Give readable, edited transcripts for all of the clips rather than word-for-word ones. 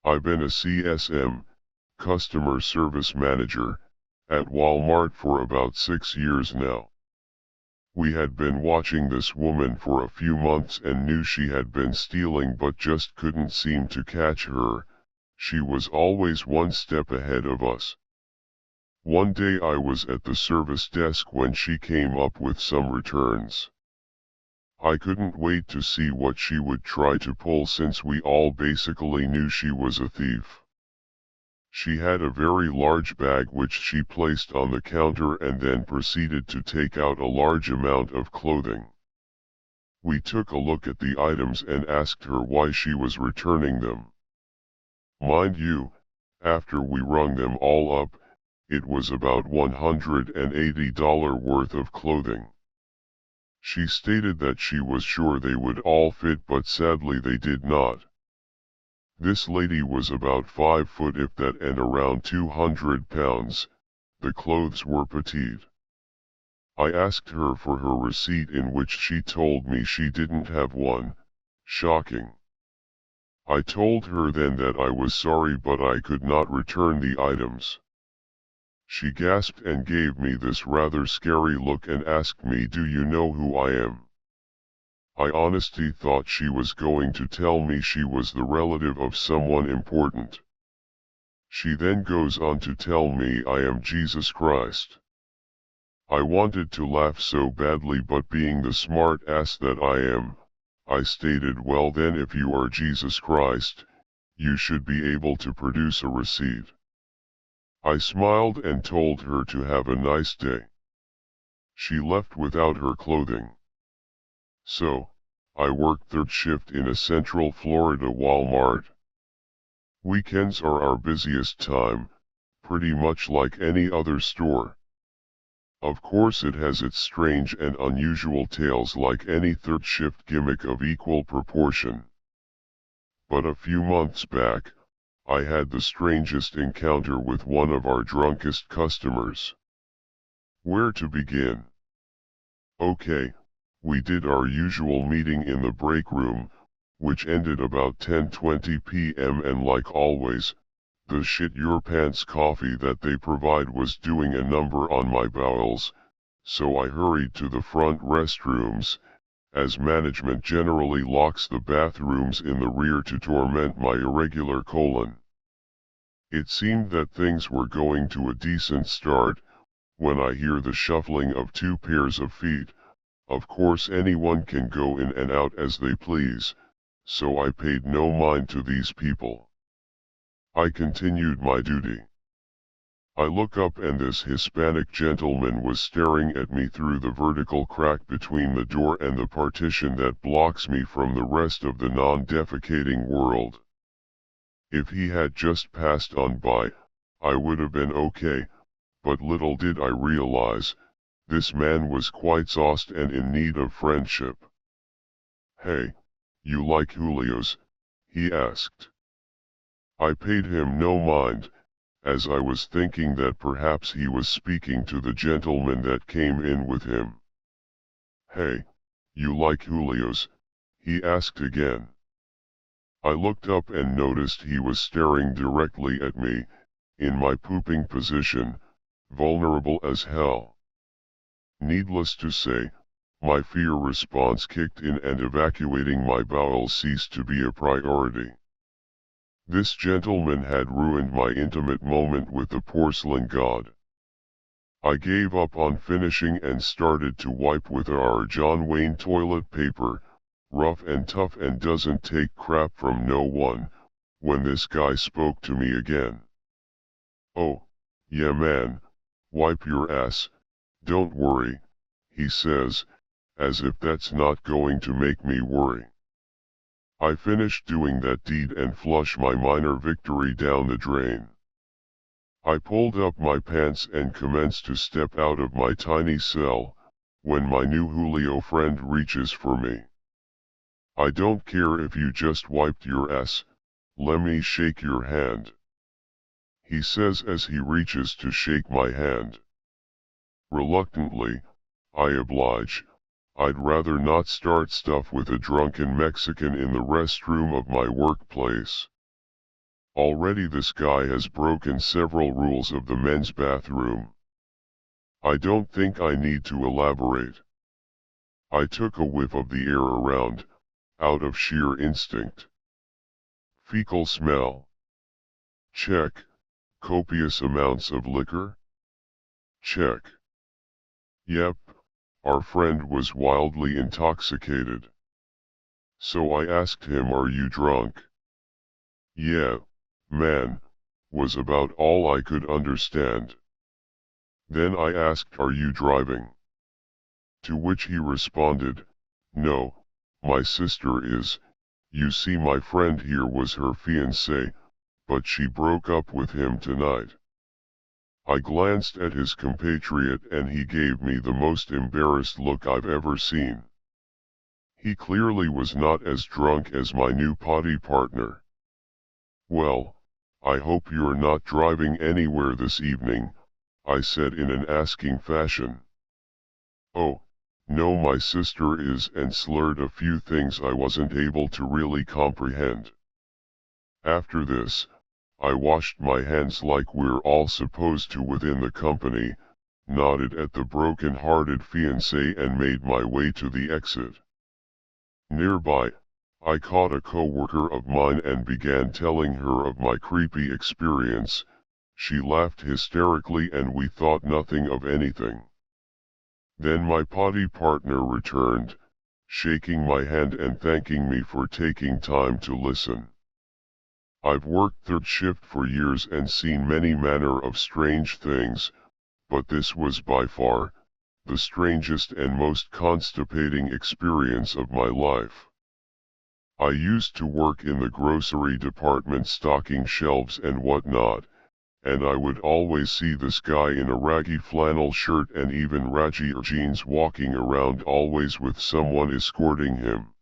I've been a CSM, customer service manager, at Walmart for about 6 years now. We had been watching this woman for a few months and knew she had been stealing but just couldn't seem to catch her. She was always one step ahead of us. One day I was at the service desk when she came up with some returns. I couldn't wait to see what she would try to pull since we all basically knew she was a thief. She had a very large bag which she placed on the counter and then proceeded to take out a large amount of clothing. We took a look at the items and asked her why she was returning them. Mind you, after we rung them all up, it was about $180 worth of clothing. She stated that she was sure they would all fit but sadly they did not. This lady was about 5 foot if that and around 200 pounds, the clothes were petite. I asked her for her receipt in which she told me she didn't have one. Shocking. I told her then that I was sorry but I could not return the items. She gasped and gave me this rather scary look and asked me, "Do you know who I am?" I honestly thought she was going to tell me she was the relative of someone important. She then goes on to tell me I am Jesus Christ. I wanted to laugh so badly but being the smart ass that I am, I stated, "Well then if you are Jesus Christ, you should be able to produce a receipt." I smiled and told her to have a nice day. She left without her clothing. So, I worked third shift in a Central Florida Walmart. Weekends are our busiest time, pretty much like any other store. Of course it has its strange and unusual tales like any third shift gimmick of equal proportion. But a few months back, I had the strangest encounter with one of our drunkest customers. Where to begin? Okay, we did our usual meeting in the break room, which ended about 10:20 p.m. and like always, the shit your pants coffee that they provide was doing a number on my bowels, so I hurried to the front restrooms, as management generally locks the bathrooms in the rear to torment my irregular colon. It seemed that things were going to a decent start, when I hear the shuffling of 2 pairs of feet. Of course anyone can go in and out as they please, so I paid no mind to these people. I continued my duty. I look up and this Hispanic gentleman was staring at me through the vertical crack between the door and the partition that blocks me from the rest of the non-defecating world. If he had just passed on by, I would have been okay, but little did I realize, this man was quite sauced and in need of friendship. "Hey, you like Julio's?" he asked. I paid him no mind, as I was thinking that perhaps he was speaking to the gentleman that came in with him. "Hey, you like Julio's?" he asked again. I looked up and noticed he was staring directly at me, in my pooping position, vulnerable as hell. Needless to say, my fear response kicked in and evacuating my bowels ceased to be a priority. This gentleman had ruined my intimate moment with the porcelain god. I gave up on finishing and started to wipe with our John Wayne toilet paper, rough and tough and doesn't take crap from no one, when this guy spoke to me again. "Oh, yeah man, wipe your ass, don't worry," he says, as if that's not going to make me worry. I finished doing that deed and flush my minor victory down the drain. I pulled up my pants and commenced to step out of my tiny cell, when my new Julio friend reaches for me. "I don't care if you just wiped your ass, lemme shake your hand," he says as he reaches to shake my hand. Reluctantly, I oblige. I'd rather not start stuff with a drunken Mexican in the restroom of my workplace. Already this guy has broken several rules of the men's bathroom. I don't think I need to elaborate. I took a whiff of the air around, out of sheer instinct. Fecal smell. Check. Copious amounts of liquor? Check. Yep, our friend was wildly intoxicated. So I asked him, "Are you drunk?" "Yeah, man," was about all I could understand. Then I asked, "Are you driving?" To which he responded, "No, my sister is. You see, my friend here was her fiancée, but she broke up with him tonight." I glanced at his compatriot and he gave me the most embarrassed look I've ever seen. He clearly was not as drunk as my new potty partner. "Well, I hope you're not driving anywhere this evening," I said in an asking fashion. "Oh, no, my sister is," and slurred a few things I wasn't able to really comprehend. After this, I washed my hands like we're all supposed to within the company, nodded at the broken-hearted fiancé and made my way to the exit. Nearby, I caught a coworker of mine and began telling her of my creepy experience. She laughed hysterically and we thought nothing of anything. Then my potty partner returned, shaking my hand and thanking me for taking time to listen. I've worked third shift for years and seen many manner of strange things, but this was by far the strangest and most constipating experience of my life. I used to work in the grocery department stocking shelves and whatnot, and I would always see this guy in a raggy flannel shirt and even raggier jeans walking around, always with someone escorting him.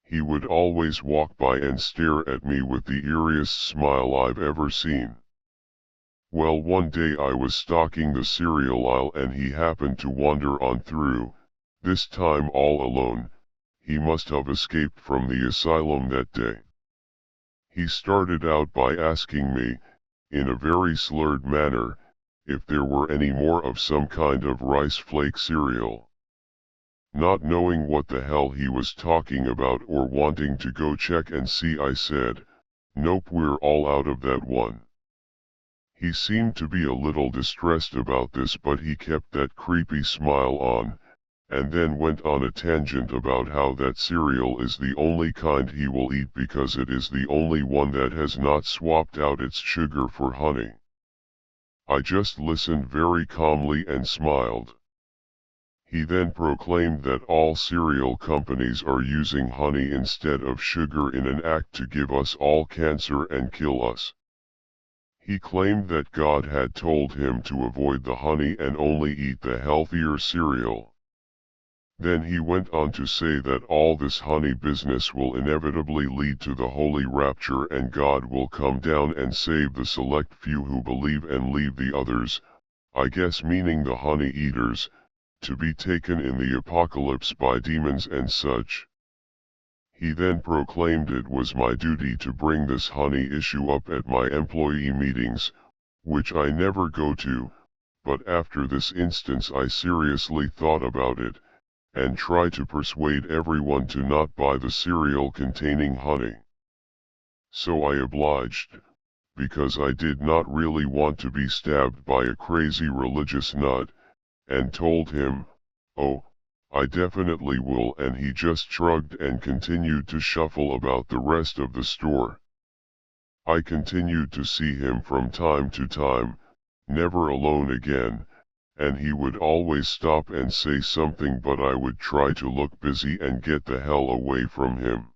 He would always walk by and stare at me with the eeriest smile I've ever seen. Well, one day I was stocking the cereal aisle and he happened to wander on through, this time all alone. He must have escaped from the asylum that day. He started out by asking me, in a very slurred manner, if there were any more of some kind of rice flake cereal. Not knowing what the hell he was talking about or wanting to go check and see, I said, "Nope, we're all out of that one." He seemed to be a little distressed about this, but he kept that creepy smile on, and then went on a tangent about how that cereal is the only kind he will eat because it is the only one that has not swapped out its sugar for honey. I just listened very calmly and smiled. He then proclaimed that all cereal companies are using honey instead of sugar in an act to give us all cancer and kill us. He claimed that God had told him to avoid the honey and only eat the healthier cereal. Then he went on to say that all this honey business will inevitably lead to the holy rapture and God will come down and save the select few who believe and leave the others, I guess meaning the honey eaters, to be taken in the apocalypse by demons and such. He then proclaimed it was my duty to bring this honey issue up at my employee meetings, which I never go to, but after this instance I seriously thought about it, and try to persuade everyone to not buy the cereal containing honey. So I obliged, because I did not really want to be stabbed by a crazy religious nut, and told him, "Oh, I definitely will," and he just shrugged and continued to shuffle about the rest of the store. I continued to see him from time to time, never alone again, and he would always stop and say something, but I would try to look busy and get the hell away from him.